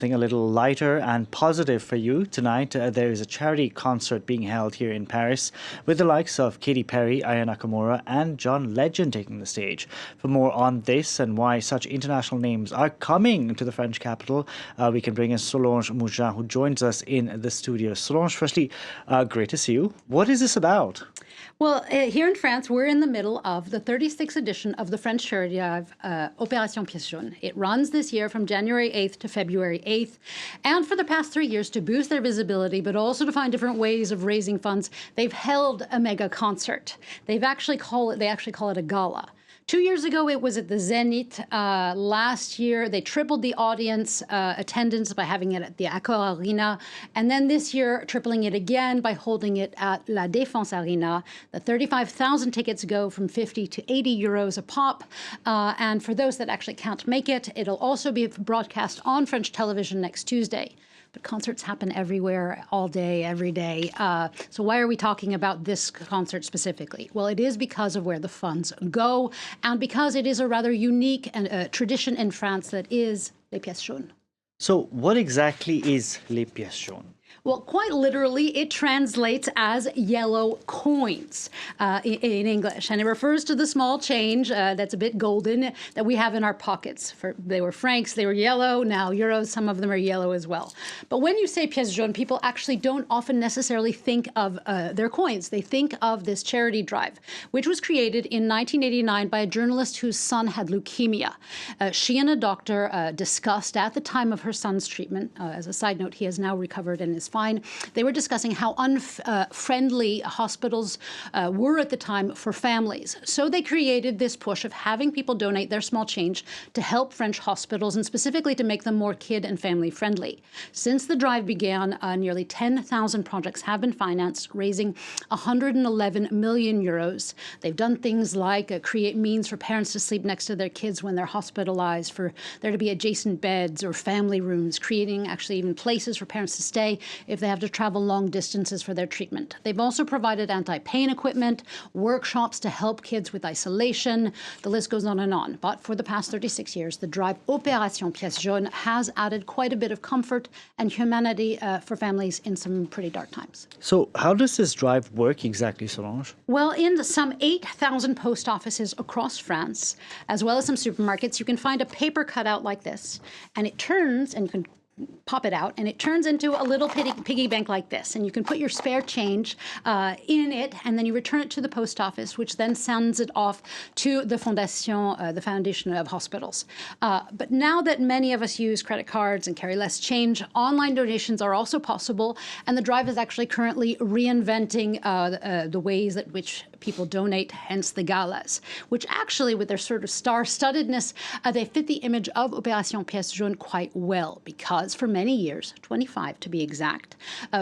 Something a little lighter and positive for you tonight. There is a charity concert being held here in Paris with the likes of Katy Perry, Aya Nakamura and John Legend taking the stage. For more on this and why such international names are coming to the French capital, we can bring in Solange Mougin, who joins us in the studio. Solange, firstly, great to see you. What is this about? Well, here in France, we're in the middle of the 36th edition of the French charity drive, Opération Pièces Jaunes. It runs this year from January 8th to February 8th. And for the past 3 years, to boost their visibility, but also to find different ways of raising funds, they've held a mega concert. They actually call it a gala. 2 years ago, it was at the Zénith. Last year, they tripled the audience attendance by having it at the Accor Arena. And then this year, tripling it again by holding it at La Défense Arena. The 35,000 tickets go from 50 to 80 euros a pop. And for those that actually can't make it, it'll also be broadcast on French television next Tuesday. But concerts happen everywhere, all day, every day. So why are we talking about this concert specifically? Well, it is because of where the funds go, and because it is a rather unique tradition in France that is les pièces jaunes. So what exactly is les pièces jaunes? Well, quite literally, it translates as yellow coins in English. And it refers to the small change that's a bit golden that we have in our pockets. They were francs, they were yellow, now euros, some of them are yellow as well. But when you say pièces jaunes, people actually don't often necessarily think of their coins. They think of this charity drive, which was created in 1989 by a journalist whose son had leukemia. She and a doctor discussed at the time of her son's treatment. As a side note, he has now recovered and is fine. They were discussing how unfriendly hospitals were at the time for families. So they created this push of having people donate their small change to help French hospitals and specifically to make them more kid and family friendly. Since the drive began, nearly 10,000 projects have been financed, raising 111 million euros. They've done things like create means for parents to sleep next to their kids when they're hospitalized, for there to be adjacent beds or family rooms, creating actually even places for parents to stay if they have to travel long distances for their treatment. They've also provided anti-pain equipment, workshops to help kids with isolation. The list goes on and on. But for the past 36 years, the drive Opération Pièces Jaunes has added quite a bit of comfort and humanity for families in some pretty dark times. So how does this drive work exactly, Solange? Well, in some 8,000 post offices across France, as well as some supermarkets, you can find a paper cutout like this. And it turns, and you can pop it out, and it turns into a little piggy bank like this. And you can put your spare change in it, and then you return it to the post office, which then sends it off to the Fondation, the Foundation of Hospitals. But now that many of us use credit cards and carry less change, online donations are also possible, and the drive is actually currently reinventing the ways at which people donate, hence the galas, which actually, with their sort of star-studdedness, they fit the image of Opération Pièces Jaunes quite well, because for many years, 25 to be exact,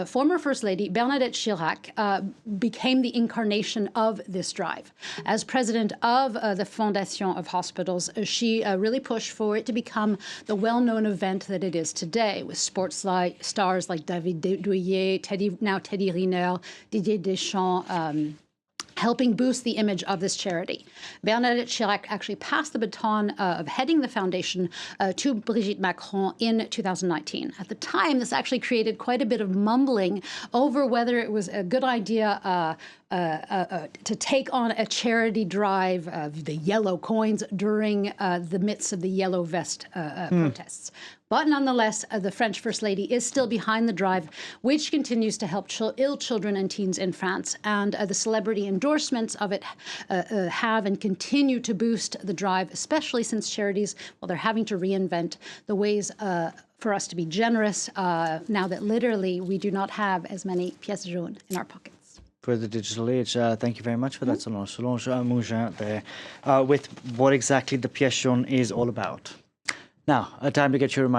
former First Lady Bernadette Chirac became the incarnation of this drive. As president of the Fondation of Hospitals, she really pushed for it to become the well-known event that it is today, with sports stars like David Douillet, Teddy Riner, Didier Deschamps, helping boost the image of this charity. Bernadette Chirac actually passed the baton of heading the foundation to Brigitte Macron in 2019. At the time, this actually created quite a bit of mumbling over whether it was a good idea to take on a charity drive of the yellow coins during the midst of the yellow vest protests. But nonetheless, the French First Lady is still behind the drive, which continues to help ill children and teens in France. And the celebrity endorsements of it have and continue to boost the drive, especially since charities, well, they're having to reinvent the ways for us to be generous now that literally we do not have as many pièces jaunes in our pockets. For the digital age. Thank you very much for that, Solange. Solange Mougin there with what exactly the pièces jaunes is all about. Now, time to get your reminder.